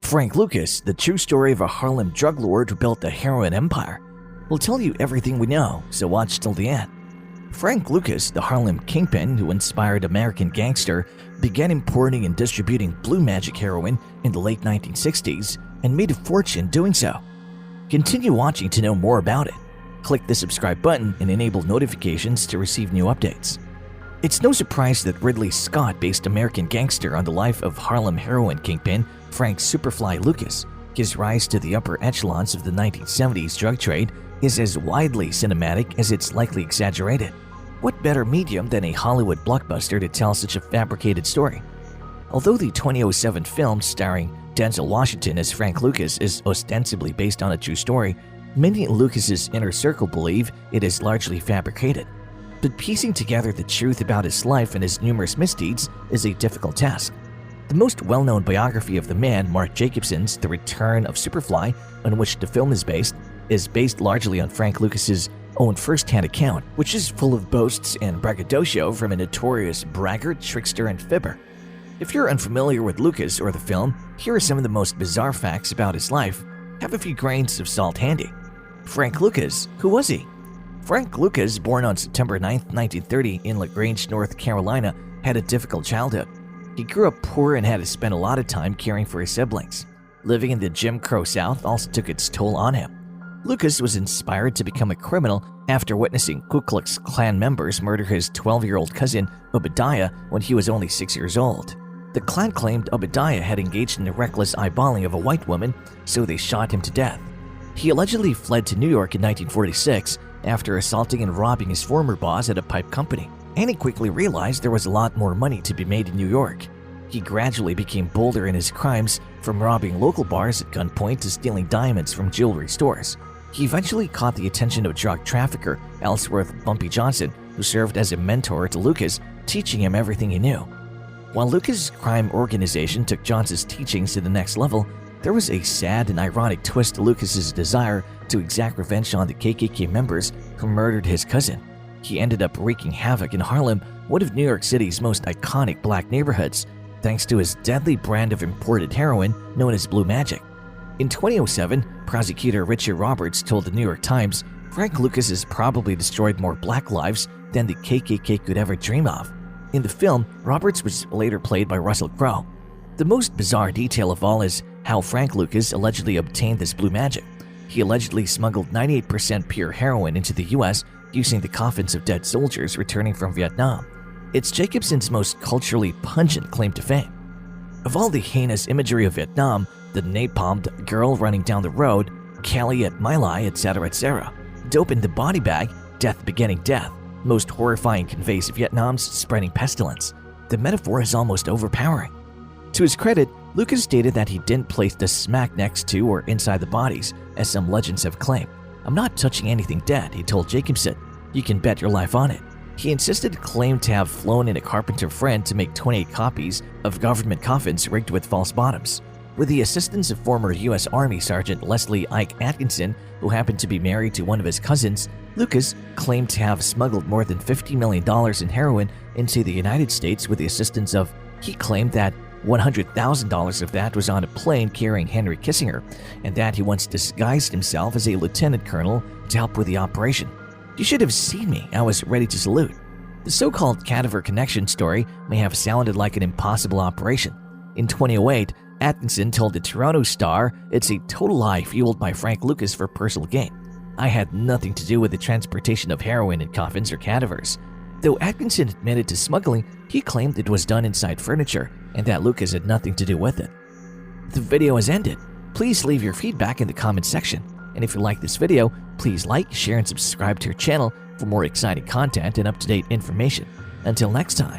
Frank Lucas, the true story of a Harlem drug lord who built a heroin empire. We'll tell you everything we know, so watch till the end. Frank Lucas, the Harlem kingpin who inspired American Gangster, began importing and distributing blue magic heroin in the late 1960s and made a fortune doing so. Continue watching to know more about it. Click the subscribe button and enable notifications to receive new updates. It's no surprise that Ridley Scott based American Gangster on the life of Harlem heroin kingpin Frank Superfly Lucas. His rise to the upper echelons of the 1970s drug trade is as widely cinematic as it's likely exaggerated. What better medium than a Hollywood blockbuster to tell such a fabricated story? Although the 2007 film starring Denzel Washington as Frank Lucas is ostensibly based on a true story, many in Lucas's inner circle believe it is largely fabricated. But piecing together the truth about his life and his numerous misdeeds is a difficult task. The most well-known biography of the man, Mark Jacobson's The Return of Superfly, on which the film is based largely on Frank Lucas's own first-hand account, which is full of boasts and braggadocio from a notorious braggart, trickster, and fibber. If you're unfamiliar with Lucas or the film, here are some of the most bizarre facts about his life. Have a few grains of salt handy. Frank Lucas, who was he? Frank Lucas, born on September 9, 1930 in LaGrange, North Carolina, had a difficult childhood. He grew up poor and had to spend a lot of time caring for his siblings. Living in the Jim Crow South also took its toll on him. Lucas was inspired to become a criminal after witnessing Ku Klux Klan members murder his 12-year-old cousin Obadiah when he was only 6 years old. The Klan claimed Obadiah had engaged in the reckless eyeballing of a white woman, so they shot him to death. He allegedly fled to New York in 1946 after assaulting and robbing his former boss at a pipe company, and he quickly realized there was a lot more money to be made in New York. He gradually became bolder in his crimes, from robbing local bars at gunpoint to stealing diamonds from jewelry stores. He eventually caught the attention of drug trafficker Ellsworth Bumpy Johnson, who served as a mentor to Lucas, teaching him everything he knew. While Lucas' crime organization took Johnson's teachings to the next level, there was a sad and ironic twist to Lucas's desire to exact revenge on the KKK members who murdered his cousin. He ended up wreaking havoc in Harlem, one of New York City's most iconic black neighborhoods, thanks to his deadly brand of imported heroin known as Blue Magic. In 2007, prosecutor Richard Roberts told the New York Times, Frank Lucas has probably destroyed more black lives than the KKK could ever dream of. In the film, Roberts was later played by Russell Crowe. The most bizarre detail of all is how Frank Lucas allegedly obtained this blue magic. He allegedly smuggled 98% pure heroin into the US using the coffins of dead soldiers returning from Vietnam. It's Jacobson's most culturally pungent claim to fame. Of all the heinous imagery of Vietnam, the napalmed girl running down the road, Kelly at My Lai, etc., dope in the body bag, death begetting death, most horrifying conveys Vietnam's spreading pestilence. The metaphor is almost overpowering. To his credit, Lucas stated that he didn't place the smack next to or inside the bodies, as some legends have claimed. I'm not touching anything dead, he told Jacobson. You can bet your life on it. He insisted claimed to have flown in a carpenter friend to make 28 copies of government coffins rigged with false bottoms. With the assistance of former U.S. Army Sergeant Leslie Ike Atkinson, who happened to be married to one of his cousins, Lucas claimed to have smuggled more than $50 million in heroin into the United States with the assistance of, he claimed that $100,000 of that was on a plane carrying Henry Kissinger, and that he once disguised himself as a lieutenant colonel to help with the operation. You should have seen me, I was ready to salute. The so-called Cadaver Connection story may have sounded like an impossible operation. In 2008, Atkinson told the Toronto Star it's a total lie fueled by Frank Lucas for personal gain. I had nothing to do with the transportation of heroin in coffins or cadavers. Though Atkinson admitted to smuggling, he claimed it was done inside furniture and that Lucas had nothing to do with it. The video has ended. Please leave your feedback in the comment section. And if you like this video, please like, share, and subscribe to our channel for more exciting content and up-to-date information. Until next time.